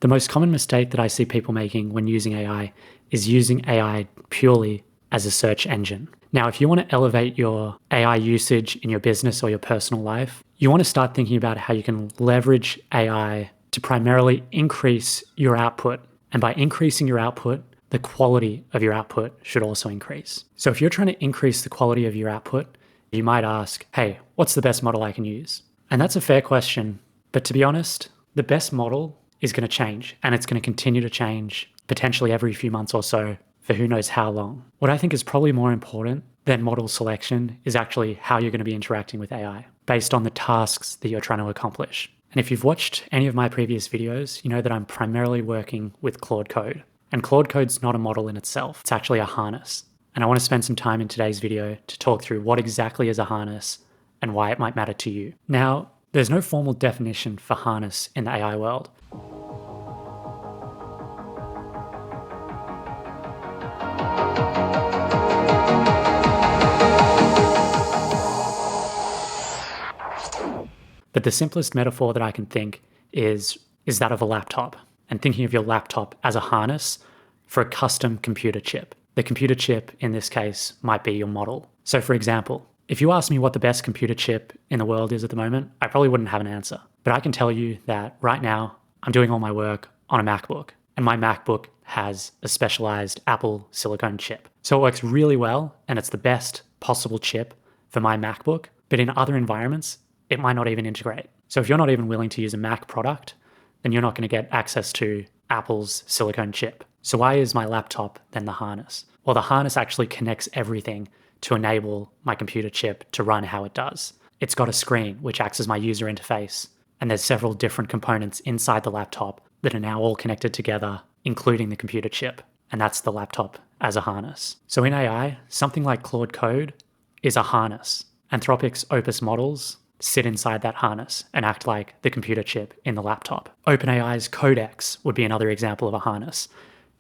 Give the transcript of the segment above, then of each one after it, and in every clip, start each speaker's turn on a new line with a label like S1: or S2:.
S1: The most common mistake that I see people making when using AI is using AI purely as a search engine. Now, if you want to elevate your AI usage in your business or your personal life, you want to start thinking about how you can leverage AI to primarily increase your output. And by increasing your output, the quality of your output should also increase. So if you're trying to increase the quality of your output, you might ask, hey, what's the best model I can use? And that's a fair question. But to be honest, the best model is going to change, and it's going to continue to change potentially every few months or so for who knows how long. What I think is probably more important than model selection is actually how you're going to be interacting with AI based on the tasks that you're trying to accomplish. And if you've watched any of my previous videos, you know that I'm primarily working with Claude Code. And Claude Code's not a model in itself, it's actually a harness. And I want to spend some time in today's video to talk through what exactly is a harness and why it might matter to you. Now, there's no formal definition for harness in the AI world. But the simplest metaphor that I can think is that of a laptop, and thinking of your laptop as a harness for a custom computer chip. The computer chip in this case might be your model. So for example, if you ask me what the best computer chip in the world is at the moment, I probably wouldn't have an answer. But I can tell you that right now, I'm doing all my work on a MacBook, and my MacBook has a specialized Apple silicone chip. So it works really well, and it's the best possible chip for my MacBook, but in other environments, it might not even integrate. So if you're not even willing to use a Mac product, then you're not going to get access to Apple's silicone chip. So why is my laptop then the harness? Well, the harness actually connects everything to enable my computer chip to run how it does. It's got a screen, which acts as my user interface, and there's several different components inside the laptop that are now all connected together, including the computer chip, and that's the laptop as a harness. So in AI, something like Claude Code is a harness. Anthropic's Opus models sit inside that harness and act like the computer chip in the laptop. OpenAI's Codex would be another example of a harness.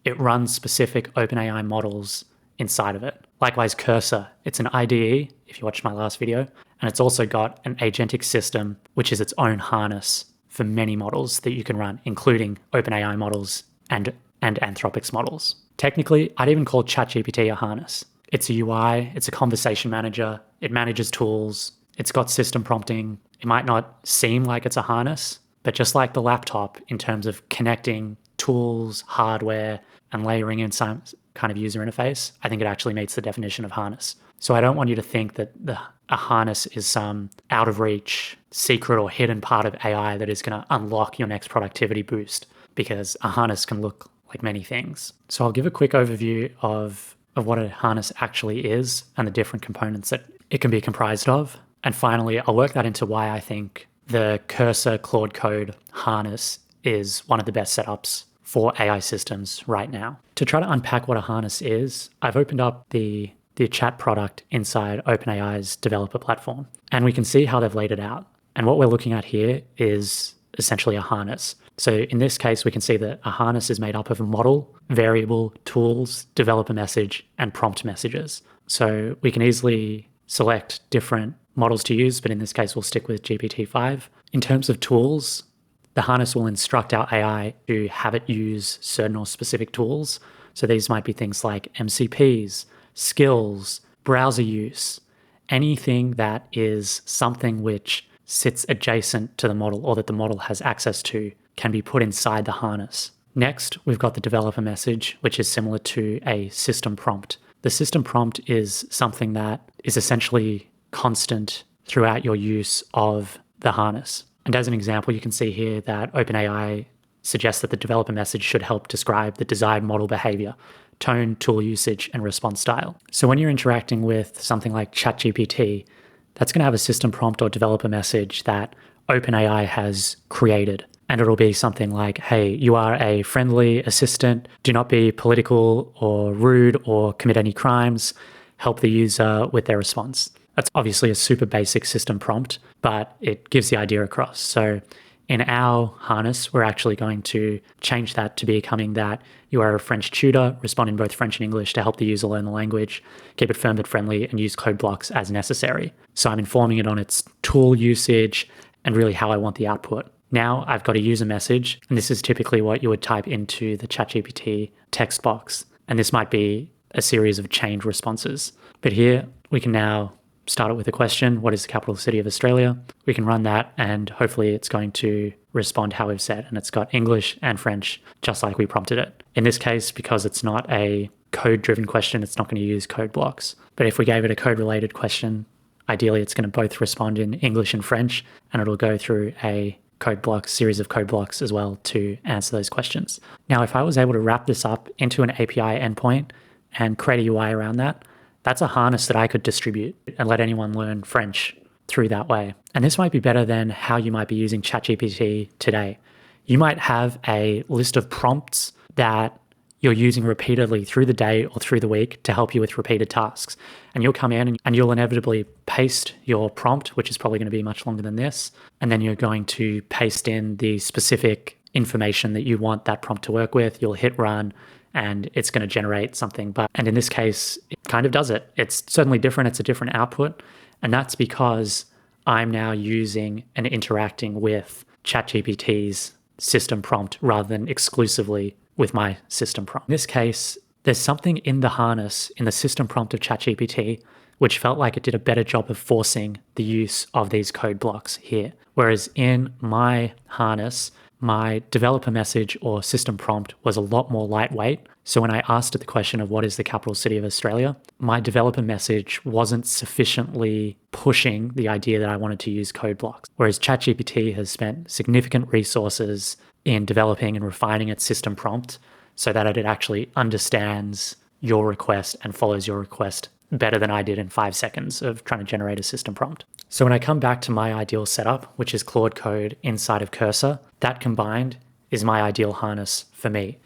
S1: It runs specific OpenAI models inside of it. Likewise, Cursor, it's an IDE, if you watched my last video, and it's also got an agentic system, which is its own harness for many models that you can run, including OpenAI models and Anthropic's models. Technically, I'd even call ChatGPT a harness. It's a UI, it's a conversation manager, it manages tools, it's got system prompting. It might not seem like it's a harness, but just like the laptop in terms of connecting tools, hardware, and layering in some kind of user interface, I think it actually meets the definition of harness. So I don't want you to think that a harness is some out of reach, secret or hidden part of AI that is going to unlock your next productivity boost, because a harness can look like many things. So I'll give a quick overview of what a harness actually is and the different components that it can be comprised of. And finally, I'll work that into why I think the Cursor Claude Code harness is one of the best setups for AI systems right now. To try to unpack what a harness is, I've opened up the chat product inside OpenAI's developer platform, and we can see how they've laid it out. And what we're looking at here is essentially a harness. So in this case, we can see that a harness is made up of a model, variable, tools, developer message, and prompt messages. So we can easily select different models to use, but in this case, we'll stick with GPT-5. In terms of tools, the harness will instruct our AI to have it use certain or specific tools. So these might be things like MCPs, skills, browser use, anything that is something which sits adjacent to the model or that the model has access to can be put inside the harness. Next, we've got the developer message, which is similar to a system prompt. The system prompt is something that is essentially constant throughout your use of the harness. And as an example, you can see here that OpenAI suggests that the developer message should help describe the desired model behavior, tone, tool usage, and response style. So when you're interacting with something like ChatGPT, that's going to have a system prompt or developer message that OpenAI has created. And it'll be something like, hey, you are a friendly assistant. Do not be political or rude or commit any crimes. Help the user with their response. That's obviously a super basic system prompt, but it gives the idea across. So in our harness, we're actually going to change that to becoming that you are a French tutor, respond in both French and English to help the user learn the language, keep it firm but friendly, and use code blocks as necessary. So I'm informing it on its tool usage and really how I want the output. Now I've got a user message, and this is typically what you would type into the ChatGPT text box. And this might be a series of chained responses. But here we can now start it with a question. What is the capital city of Australia? We can run that, and hopefully it's going to respond how we've said. And it's got English and French, just like we prompted it. In this case, because it's not a code-driven question, it's not going to use code blocks. But if we gave it a code-related question, ideally it's going to both respond in English and French, and it'll go through a series of code blocks as well to answer those questions. Now, if I was able to wrap this up into an API endpoint and create a UI around that, that's a harness that I could distribute and let anyone learn French through that way. And this might be better than how you might be using ChatGPT today. You might have a list of prompts that you're using repeatedly through the day or through the week to help you with repeated tasks. And you'll come in and you'll inevitably paste your prompt, which is probably going to be much longer than this. And then you're going to paste in the specific information that you want that prompt to work with. You'll hit run and it's going to generate something. And in this case, it kind of does it. It's certainly different. It's a different output. And that's because I'm now using and interacting with ChatGPT's system prompt rather than exclusively with my system prompt. In this case, there's something in the harness, in the system prompt of ChatGPT, which felt like it did a better job of forcing the use of these code blocks here. Whereas in my harness, my developer message or system prompt was a lot more lightweight. So when I asked it the question of what is the capital city of Australia, my developer message wasn't sufficiently pushing the idea that I wanted to use code blocks. Whereas ChatGPT has spent significant resources in developing and refining its system prompt so that it actually understands your request and follows your request better than I did in 5 seconds of trying to generate a system prompt. So when I come back to my ideal setup, which is Claude Code inside of Cursor, that combined is my ideal harness for me.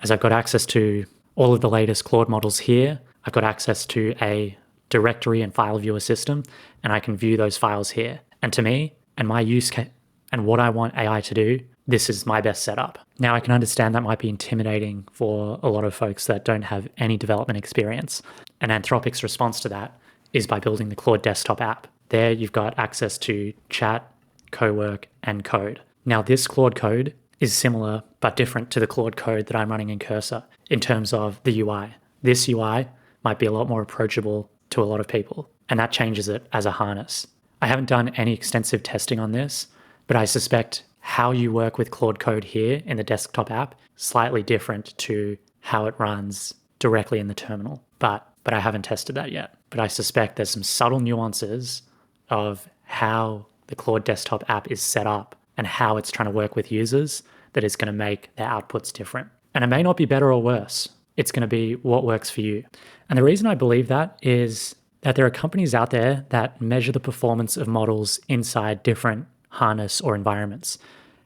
S1: As I've got access to all of the latest Claude models here, I've got access to a directory and file viewer system, and I can view those files here. And to me, and my use case, and what I want AI to do, this is my best setup. Now, I can understand that might be intimidating for a lot of folks that don't have any development experience. And Anthropic's response to that is by building the Claude desktop app. There, you've got access to chat, co-work, and code. Now, this Claude Code is similar but different to the Claude Code that I'm running in Cursor in terms of the UI. This UI might be a lot more approachable to a lot of people, and that changes it as a harness. I haven't done any extensive testing on this, but I suspect how you work with Claude Code here in the desktop app slightly different to how it runs directly in the terminal. But I haven't tested that yet. But I suspect there's some subtle nuances of how the Claude desktop app is set up and how it's trying to work with users that is going to make their outputs different. And it may not be better or worse. It's going to be what works for you. And the reason I believe that is that there are companies out there that measure the performance of models inside different harness or environments.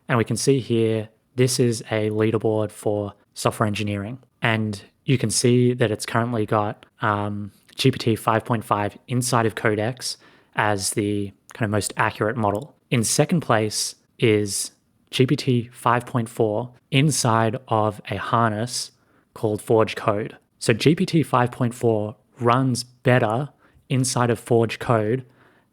S1: And we can see here, this is a leaderboard for software engineering. And you can see that it's currently got GPT 5.5 inside of Codex as the kind of most accurate model. In second place is GPT 5.4 inside of a harness called Forge Code. So GPT 5.4 runs better inside of Forge Code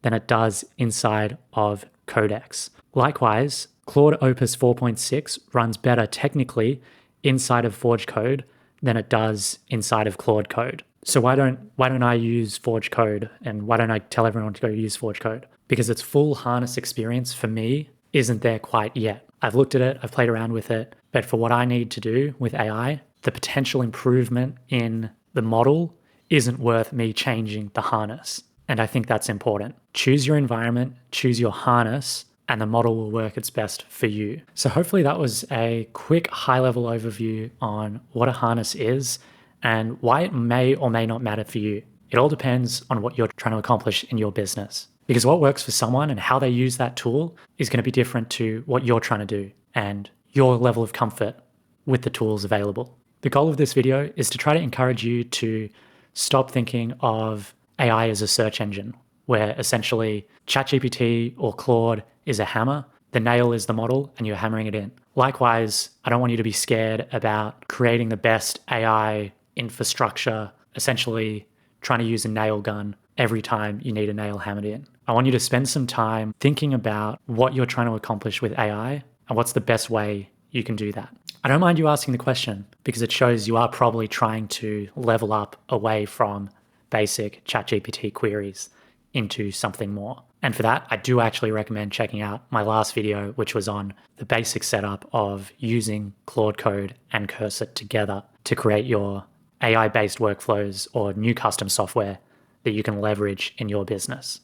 S1: than it does inside of Codex. Likewise, Claude Opus 4.6 runs better technically inside of Forge Code than it does inside of Claude Code. So why don't I use Forge Code, and why don't I tell everyone to go use Forge Code? Because its full harness experience for me isn't there quite yet. I've looked at it, I've played around with it, but for what I need to do with AI, the potential improvement in the model isn't worth me changing the harness. And I think that's important. Choose your environment, choose your harness, and the model will work its best for you. So hopefully that was a quick high-level overview on what a harness is and why it may or may not matter for you. It all depends on what you're trying to accomplish in your business. Because what works for someone and how they use that tool is going to be different to what you're trying to do and your level of comfort with the tools available. The goal of this video is to try to encourage you to stop thinking of AI as a search engine, where essentially ChatGPT or Claude is a hammer, the nail is the model, and you're hammering it in. Likewise, I don't want you to be scared about creating the best AI infrastructure, essentially trying to use a nail gun every time you need a nail hammered in. I want you to spend some time thinking about what you're trying to accomplish with AI and what's the best way you can do that. I don't mind you asking the question because it shows you are probably trying to level up away from basic ChatGPT queries into something more. And for that, I do actually recommend checking out my last video, which was on the basic setup of using Claude Code and Cursor together to create your AI-based workflows or new custom software that you can leverage in your business.